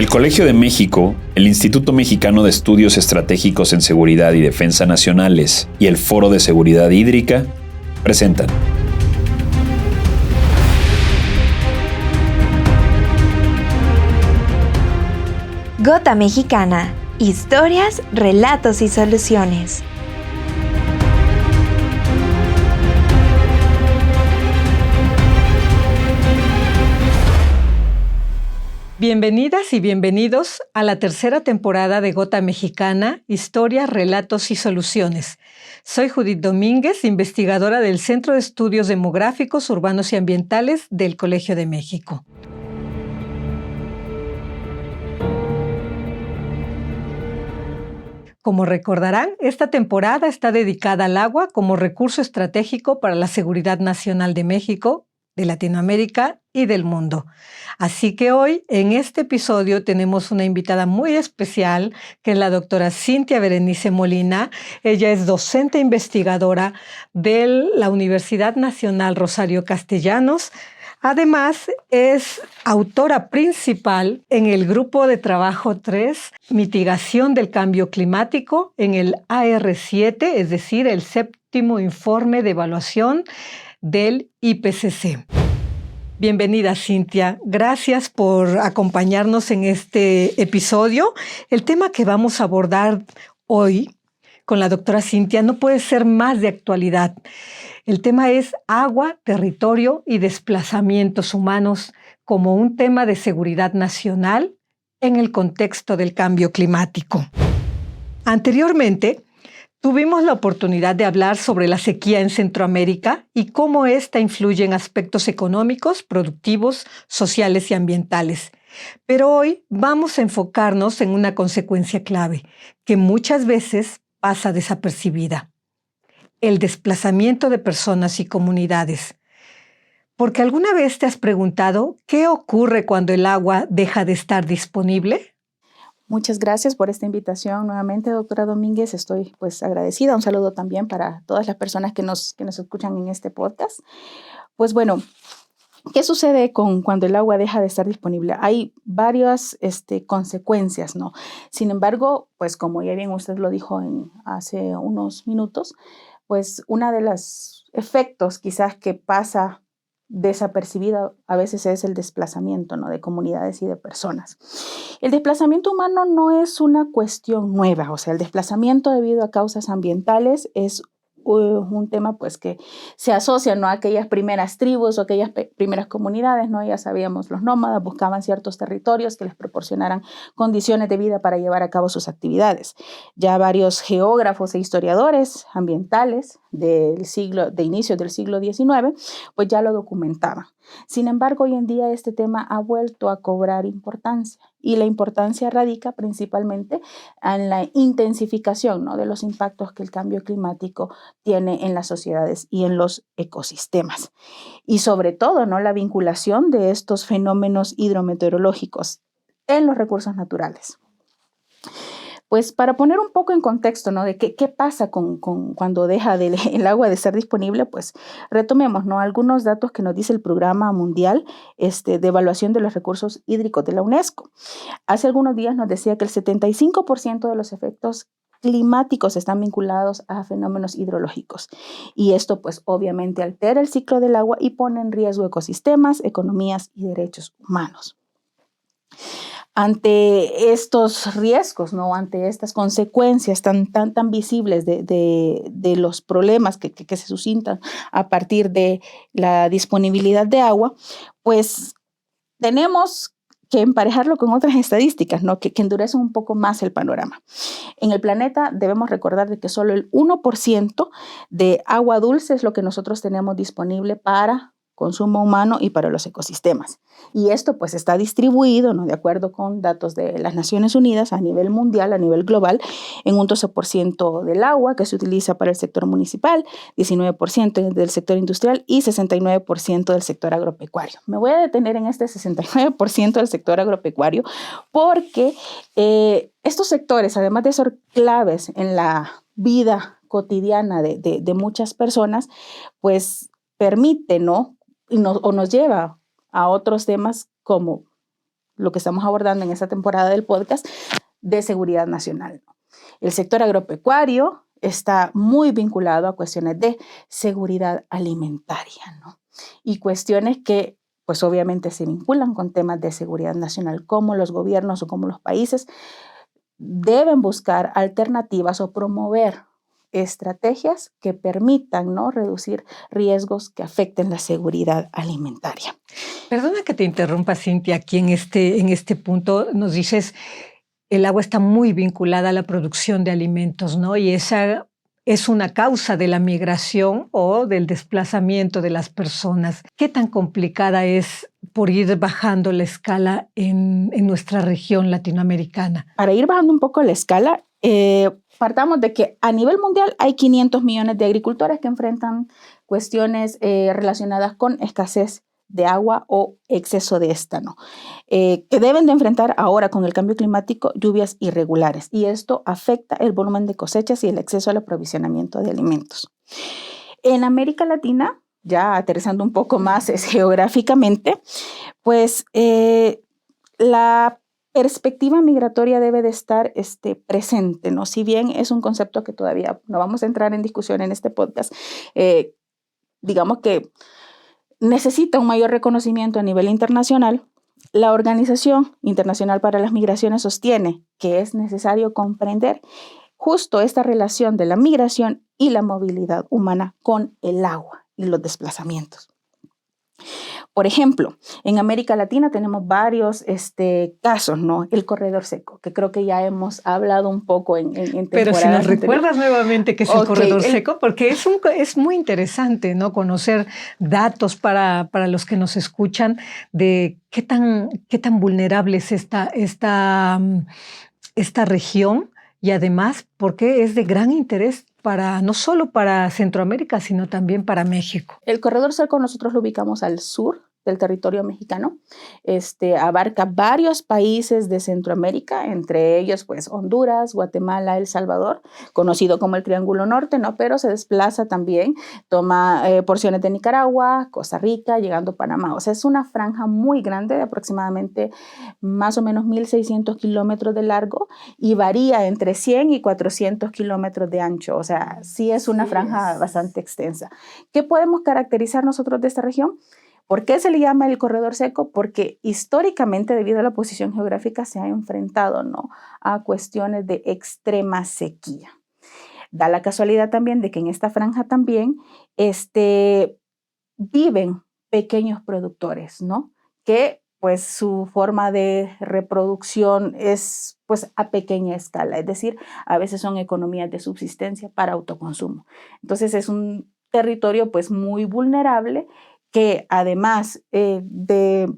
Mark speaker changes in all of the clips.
Speaker 1: El Colegio de México, el Instituto Mexicano de Estudios Estratégicos en Seguridad y Defensa Nacionales y el Foro de Seguridad Hídrica presentan
Speaker 2: Gota Mexicana, historias, relatos y soluciones.
Speaker 3: Bienvenidas y bienvenidos a la tercera temporada de Gota Mexicana, historias, relatos y soluciones. Soy Judith Domínguez, investigadora del Centro de Estudios Demográficos, Urbanos y Ambientales del Colegio de México. Como recordarán, esta temporada está dedicada al agua como recurso estratégico para la seguridad nacional de México, de Latinoamérica y del mundo. Así que hoy, en este episodio, tenemos una invitada muy especial, que es la doctora Cintia Berenice Molina. Ella es docente investigadora de la Universidad Nacional Rosario Castellanos. Además, es autora principal en el Grupo de Trabajo 3, Mitigación del Cambio Climático, en el AR7, es decir, el séptimo informe de evaluación del IPCC. Bienvenida, Cintia. Gracias por acompañarnos en este episodio. El tema que vamos a abordar hoy con la doctora Cintia no puede ser más de actualidad. El tema es agua, territorio y desplazamientos humanos como un tema de seguridad nacional en el contexto del cambio climático. Anteriormente, tuvimos la oportunidad de hablar sobre la sequía en Centroamérica y cómo ésta influye en aspectos económicos, productivos, sociales y ambientales. Pero hoy vamos a enfocarnos en una consecuencia clave que muchas veces pasa desapercibida: el desplazamiento de personas y comunidades. Porque ¿alguna vez te has preguntado qué ocurre cuando el agua deja de estar disponible?
Speaker 4: Muchas gracias por esta invitación nuevamente, doctora Domínguez. Estoy agradecida. Un saludo también para todas las personas que nos escuchan en este podcast. Pues bueno, ¿qué sucede cuando el agua deja de estar disponible? Hay varias consecuencias, ¿no? Sin embargo, pues como ya bien usted lo dijo hace unos minutos, pues uno de los efectos quizás que pasa desapercibido a veces es el desplazamiento, ¿no?, de comunidades y de personas. El desplazamiento humano no es una cuestión nueva, o sea, el desplazamiento debido a causas ambientales es un tema pues que se asocia, ¿no?, a aquellas primeras tribus o aquellas primeras comunidades, ¿no? Ya sabíamos, los nómadas buscaban ciertos territorios que les proporcionaran condiciones de vida para llevar a cabo sus actividades. Ya varios geógrafos e historiadores ambientales de inicios del siglo XIX, pues ya lo documentaban. Sin embargo, hoy en día este tema ha vuelto a cobrar importancia, y la importancia radica principalmente en la intensificación, ¿no?, de los impactos que el cambio climático tiene en las sociedades y en los ecosistemas. Y sobre todo, ¿no?, la vinculación de estos fenómenos hidrometeorológicos en los recursos naturales. Pues para poner un poco en contexto, ¿no?, de qué pasa cuando deja el agua de estar disponible, pues retomemos, ¿no?, algunos datos que nos dice el Programa Mundial de Evaluación de los Recursos Hídricos de la UNESCO. Hace algunos días nos decía que el 75% de los efectos climáticos están vinculados a fenómenos hidrológicos. Y esto pues obviamente altera el ciclo del agua y pone en riesgo ecosistemas, economías y derechos humanos. Ante estos riesgos, ¿no?, ante estas consecuencias tan visibles de los problemas que se suscitan a partir de la disponibilidad de agua, pues tenemos que emparejarlo con otras estadísticas, ¿no?, que endurecen un poco más el panorama. En el planeta debemos recordar de que solo el 1% de agua dulce es lo que nosotros tenemos disponible para consumo humano y para los ecosistemas. Y esto pues está distribuido, ¿no?, de acuerdo con datos de las Naciones Unidas a nivel mundial, a nivel global, en un 12% del agua que se utiliza para el sector municipal, 19% del sector industrial y 69% del sector agropecuario. Me voy a detener en este 69% del sector agropecuario porque estos sectores, además de ser claves en la vida cotidiana de muchas personas, pues permite, ¿no?, o nos lleva a otros temas como lo que estamos abordando en esta temporada del podcast de seguridad nacional. El sector agropecuario está muy vinculado a cuestiones de seguridad alimentaria, ¿no? Y cuestiones que pues obviamente se vinculan con temas de seguridad nacional, como los gobiernos o como los países deben buscar alternativas o promover estrategias que permitan, ¿no?, reducir riesgos que afecten la seguridad alimentaria.
Speaker 3: Perdona que te interrumpa, Cintia, aquí en este punto nos dices, el agua está muy vinculada a la producción de alimentos, ¿no? Y esa es una causa de la migración o del desplazamiento de las personas. ¿Qué tan complicada es por ir bajando la escala en nuestra región latinoamericana?
Speaker 4: Para ir bajando un poco la escala, partamos de que a nivel mundial hay 500 millones de agricultores que enfrentan cuestiones relacionadas con escasez de agua o exceso de esta, ¿no? Que deben de enfrentar ahora con el cambio climático lluvias irregulares, y esto afecta el volumen de cosechas y el acceso al aprovisionamiento de alimentos. En América Latina, ya aterrizando un poco más geográficamente, pues la perspectiva migratoria debe de estar presente, ¿no? Si bien es un concepto que todavía no vamos a entrar en discusión en este podcast, digamos que necesita un mayor reconocimiento a nivel internacional. La Organización Internacional para las Migraciones sostiene que es necesario comprender justo esta relación de la migración y la movilidad humana con el agua y los desplazamientos. Por ejemplo, en América Latina tenemos varios casos, ¿no? El corredor seco, que creo que ya hemos hablado un poco en temporadas.
Speaker 3: Pero si nos recuerdas nuevamente qué es el corredor seco, porque es muy interesante, ¿no?, conocer datos para los que nos escuchan de qué tan vulnerable es esta región, y además porque es de gran interés no solo para Centroamérica, sino también para México.
Speaker 4: El corredor seco nosotros lo ubicamos al sur del territorio mexicano. Abarca varios países de Centroamérica, entre ellos pues Honduras, Guatemala, El Salvador, conocido como el Triángulo Norte, ¿no? Pero se desplaza también, toma porciones de Nicaragua, Costa Rica, llegando a Panamá. O sea, es una franja muy grande, de aproximadamente más o menos 1.600 kilómetros de largo, y varía entre 100 y 400 kilómetros de ancho. O sea, sí es una franja bastante extensa. ¿Qué podemos caracterizar nosotros de esta región? ¿Por qué se le llama el corredor seco? Porque históricamente, debido a la posición geográfica, se ha enfrentado, ¿no?, a cuestiones de extrema sequía. Da la casualidad también de que en esta franja también viven pequeños productores, ¿no?, que pues su forma de reproducción es pues a pequeña escala, es decir, a veces son economías de subsistencia para autoconsumo. Entonces es un territorio pues muy vulnerable, que además de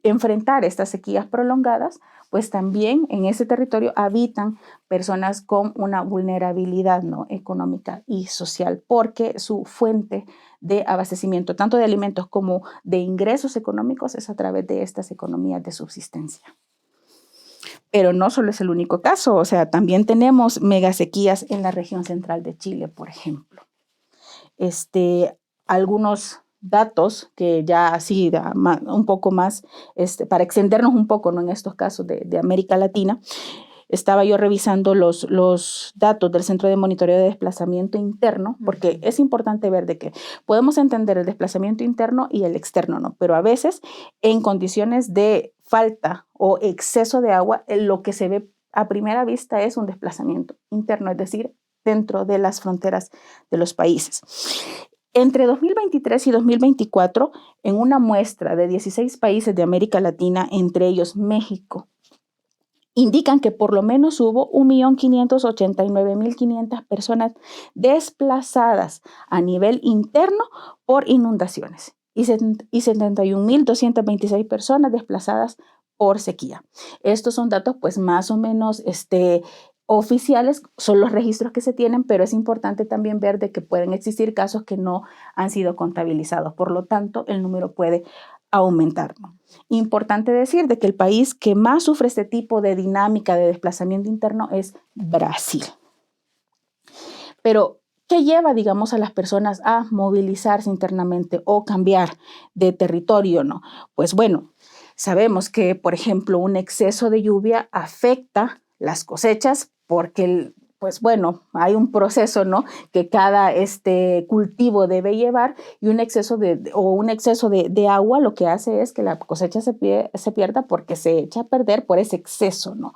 Speaker 4: enfrentar estas sequías prolongadas, pues también en ese territorio habitan personas con una vulnerabilidad, ¿no?, económica y social, porque su fuente de abastecimiento, tanto de alimentos como de ingresos económicos, es a través de estas economías de subsistencia. Pero no solo es el único caso, o sea, también tenemos megasequías en la región central de Chile, por ejemplo. Algunos datos que ya así un poco más, para extendernos un poco, ¿no?, en estos casos de América Latina, estaba yo revisando los datos del Centro de Monitoreo de Desplazamiento Interno, porque es importante ver de que podemos entender el desplazamiento interno y el externo, ¿no? Pero a veces en condiciones de falta o exceso de agua, lo que se ve a primera vista es un desplazamiento interno, es decir, dentro de las fronteras de los países. Entre 2023 y 2024, en una muestra de 16 países de América Latina, entre ellos México, indican que por lo menos hubo 1.589.500 personas desplazadas a nivel interno por inundaciones y 71.226 personas desplazadas por sequía. Estos son datos pues más o menos oficiales, son los registros que se tienen, pero es importante también ver de que pueden existir casos que no han sido contabilizados. Por lo tanto, el número puede aumentar, ¿no? Importante decir de que el país que más sufre este tipo de dinámica de desplazamiento interno es Brasil. Pero, ¿qué lleva, digamos, a las personas a movilizarse internamente o cambiar de territorio, ¿no? Pues bueno, Sabemos que, por ejemplo, un exceso de lluvia afecta las cosechas porque pues bueno, hay un proceso, ¿no?, que cada cultivo debe llevar, y un exceso de agua lo que hace es que la cosecha se pierda porque se echa a perder por ese exceso, ¿no?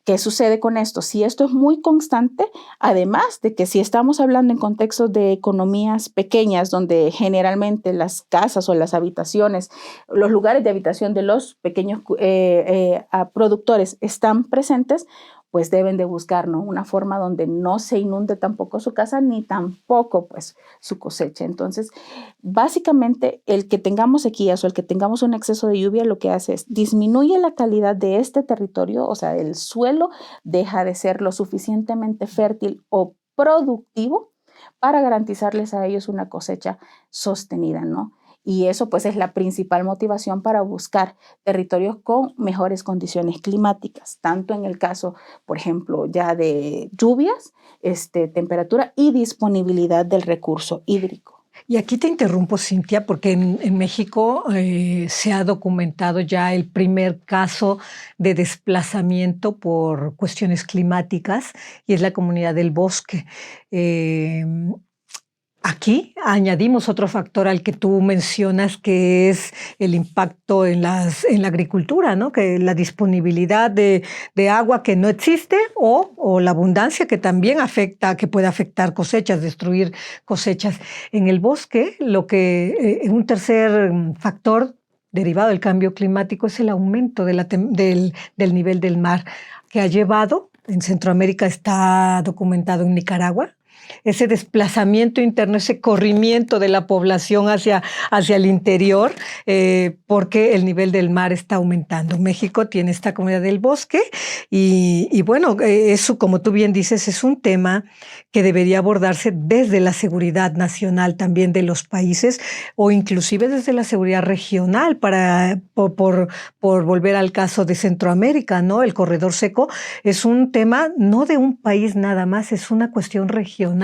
Speaker 4: ¿Qué sucede con esto? Si esto es muy constante, además de que si estamos hablando en contextos de economías pequeñas, donde generalmente las casas o las habitaciones, los lugares de habitación de los pequeños productores están presentes, pues deben de buscar, ¿no?, una forma donde no se inunde tampoco su casa ni tampoco pues su cosecha. Entonces, básicamente el que tengamos sequías o el que tengamos un exceso de lluvia lo que hace es disminuye la calidad de este territorio, o sea, el suelo deja de ser lo suficientemente fértil o productivo para garantizarles a ellos una cosecha sostenida, ¿no? Y eso pues es la principal motivación para buscar territorios con mejores condiciones climáticas, tanto en el caso, por ejemplo, ya de lluvias, temperatura y disponibilidad del recurso hídrico.
Speaker 3: Y aquí te interrumpo, Cintia, porque en México se ha documentado ya el primer caso de desplazamiento por cuestiones climáticas, y es la Comunidad del Bosque. Aquí añadimos otro factor al que tú mencionas, que es el impacto en la agricultura, ¿no? Que la disponibilidad de agua que no existe, o la abundancia que también que puede afectar cosechas, destruir cosechas. En el bosque, un tercer factor derivado del cambio climático es el aumento del nivel del mar, que ha llevado, en Centroamérica está documentado en Nicaragua, ese desplazamiento interno, ese corrimiento de la población hacia el interior, porque el nivel del mar está aumentando. México tiene esta Comunidad del Bosque y bueno, eso, como tú bien dices, es un tema que debería abordarse desde la seguridad nacional también de los países, o inclusive desde la seguridad regional, por volver al caso de Centroamérica, ¿no? El corredor seco es un tema no de un país nada más, es una cuestión regional.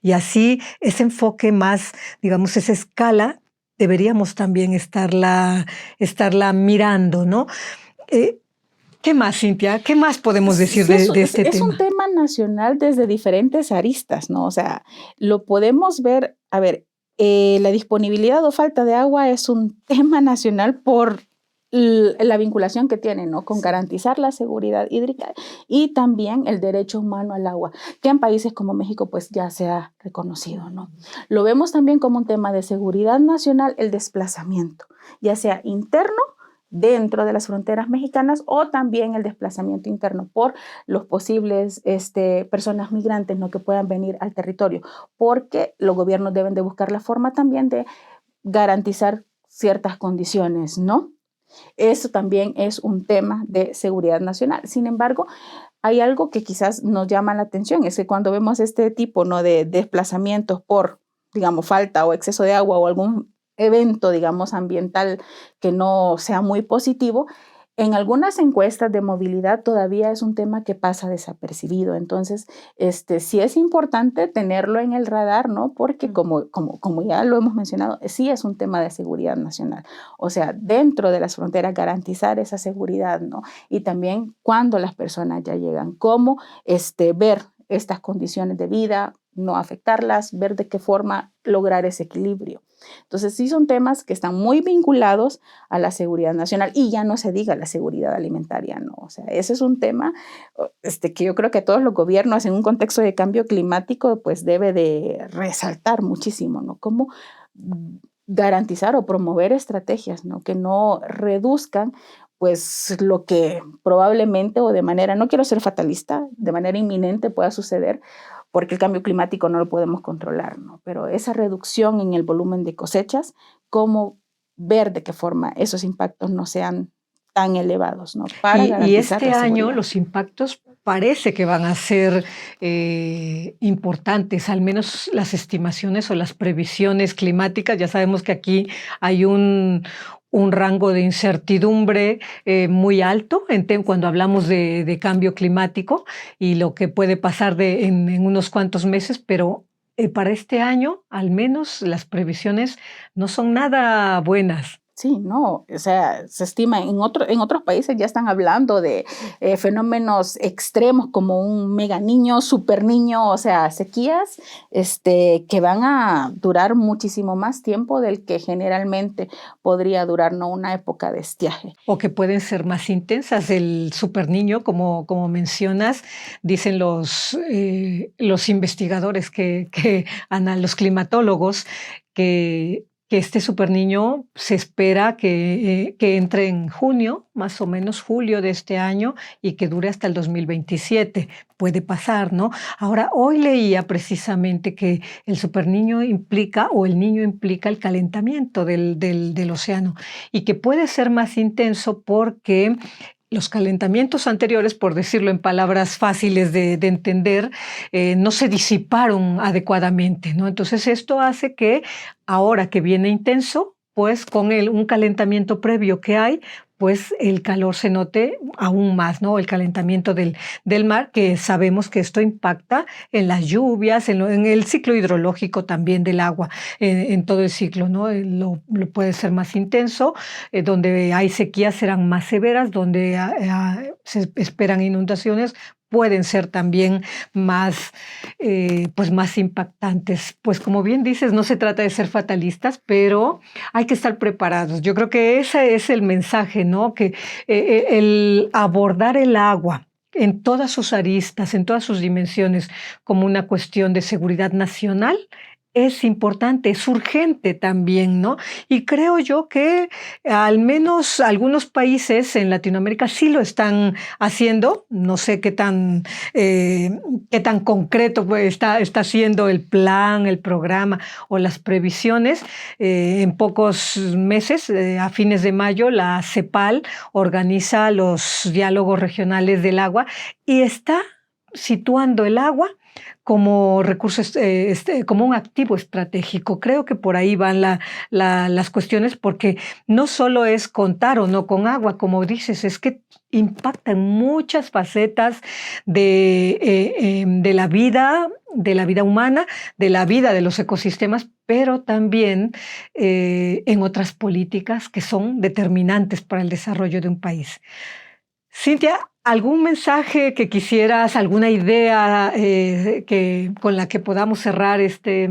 Speaker 3: Y así ese enfoque más, digamos, esa escala, deberíamos también estarla mirando, ¿no? ¿Qué más, Cintia? ¿Qué más podemos decir de este tema?
Speaker 4: Es un tema nacional desde diferentes aristas, ¿no? O sea, lo podemos ver, a ver, la disponibilidad o falta de agua es un tema nacional por la vinculación que tiene, ¿no?, con garantizar la seguridad hídrica y también el derecho humano al agua, que en países como México pues ya se ha reconocido, ¿no? Lo vemos también como un tema de seguridad nacional, el desplazamiento, ya sea interno dentro de las fronteras mexicanas, o también el desplazamiento interno por los posibles personas migrantes, ¿no?, que puedan venir al territorio, porque los gobiernos deben de buscar la forma también de garantizar ciertas condiciones, ¿no? Eso también es un tema de seguridad nacional. Sin embargo, hay algo que quizás nos llama la atención, es que cuando vemos este tipo, ¿no?, de desplazamientos por, digamos, falta o exceso de agua o algún evento, digamos, ambiental que no sea muy positivo, en algunas encuestas de movilidad todavía es un tema que pasa desapercibido. Entonces, sí es importante tenerlo en el radar, ¿no? Porque como ya lo hemos mencionado, sí es un tema de seguridad nacional. O sea, dentro de las fronteras garantizar esa seguridad, ¿no? Y también cuando las personas ya llegan, cómo ver estas condiciones de vida, no afectarlas, ver de qué forma lograr ese equilibrio. Entonces, sí son temas que están muy vinculados a la seguridad nacional, y ya no se diga la seguridad alimentaria, ¿no? O sea, ese es un tema que yo creo que todos los gobiernos en un contexto de cambio climático pues debe de resaltar muchísimo, ¿no? Cómo garantizar o promover estrategias, ¿no?, que no reduzcan pues lo que probablemente, o de manera, no quiero ser fatalista, de manera inminente pueda suceder, porque el cambio climático no lo podemos controlar, ¿no? Pero esa reducción en el volumen de cosechas, cómo ver de qué forma esos impactos no sean tan elevados, ¿no? Para garantizar
Speaker 3: este
Speaker 4: la
Speaker 3: año
Speaker 4: seguridad.
Speaker 3: los impactos parece que van a ser importantes, al menos las estimaciones o las previsiones climáticas. Ya sabemos que aquí hay un rango de incertidumbre muy alto cuando hablamos de cambio climático y lo que puede pasar en unos cuantos meses, pero para este año, al menos las previsiones no son nada buenas.
Speaker 4: Sí, no, o sea, se estima en otros países ya están hablando de fenómenos extremos como un mega niño, super niño, o sea, sequías que van a durar muchísimo más tiempo del que generalmente podría durar, ¿no?, una época de estiaje.
Speaker 3: O que pueden ser más intensas. El super niño, como mencionas, dicen los investigadores los climatólogos, que este super niño se espera que entre en junio, más o menos julio de este año, y que dure hasta el 2027. Puede pasar, ¿no? Ahora, hoy leía precisamente que el super niño implica, o el niño implica, el calentamiento del océano, y que puede ser más intenso porque los calentamientos anteriores, por decirlo en palabras fáciles de entender, no se disiparon adecuadamente, ¿no? Entonces esto hace que ahora que viene intenso, pues con un calentamiento previo que hay, pues el calor se note aún más, ¿no? El calentamiento del mar, que sabemos que esto impacta en las lluvias, en el ciclo hidrológico también del agua, en todo el ciclo, ¿no? Lo puede ser más intenso, donde hay sequías serán más severas, donde se esperan inundaciones, pueden ser también más, pues más impactantes. Pues como bien dices, no se trata de ser fatalistas, pero hay que estar preparados. Yo creo que ese es el mensaje, ¿no? Que el abordar el agua en todas sus aristas, en todas sus dimensiones, como una cuestión de seguridad nacional, es importante, es urgente también, ¿no? Y creo yo que al menos algunos países en Latinoamérica sí lo están haciendo. No sé qué tan concreto pues, está siendo el plan, el programa o las previsiones. En pocos meses, a fines de mayo, la CEPAL organiza los diálogos regionales del agua y está situando el agua como recurso, como un activo estratégico. Creo que por ahí van las cuestiones, porque no solo es contar o no con agua, como dices, es que impacta en muchas facetas de la vida humana, de la vida de los ecosistemas, pero también en otras políticas que son determinantes para el desarrollo de un país. Cintia, ¿algún mensaje que quisieras, alguna idea con la que podamos cerrar este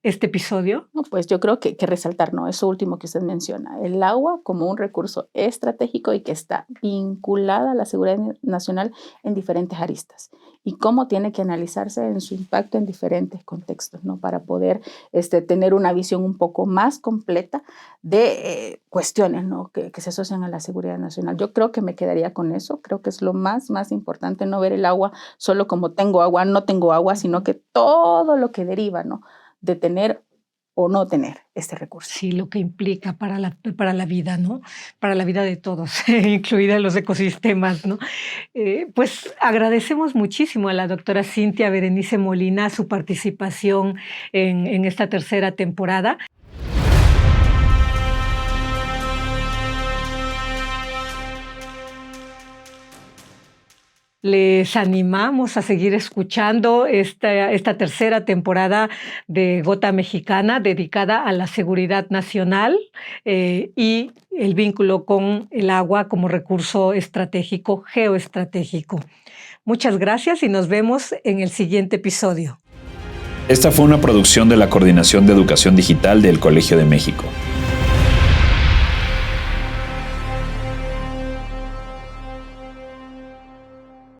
Speaker 3: episodio?
Speaker 4: No, pues yo creo que resaltar, ¿no?, eso último que usted menciona, el agua como un recurso estratégico y que está vinculada a la seguridad nacional en diferentes aristas y cómo tiene que analizarse en su impacto en diferentes contextos, ¿no?, para poder tener una visión un poco más completa de cuestiones, ¿no?, que se asocian a la seguridad nacional. Yo creo que me quedaría con eso. Creo que es lo más importante, no ver el agua solo como tengo agua, no tengo agua, sino que todo lo que deriva, ¿no?, de tener o no tener este recurso.
Speaker 3: Sí, lo que implica para la vida, ¿no? Para la vida de todos, incluida los ecosistemas, ¿no? Pues agradecemos muchísimo a la doctora Cintia Berenice Molina su participación en esta tercera temporada. Les animamos a seguir escuchando esta tercera temporada de Gota Mexicana dedicada a la seguridad nacional y el vínculo con el agua como recurso estratégico, geoestratégico. Muchas gracias y nos vemos en el siguiente episodio.
Speaker 1: Esta fue una producción de la Coordinación de Educación Digital del Colegio de México.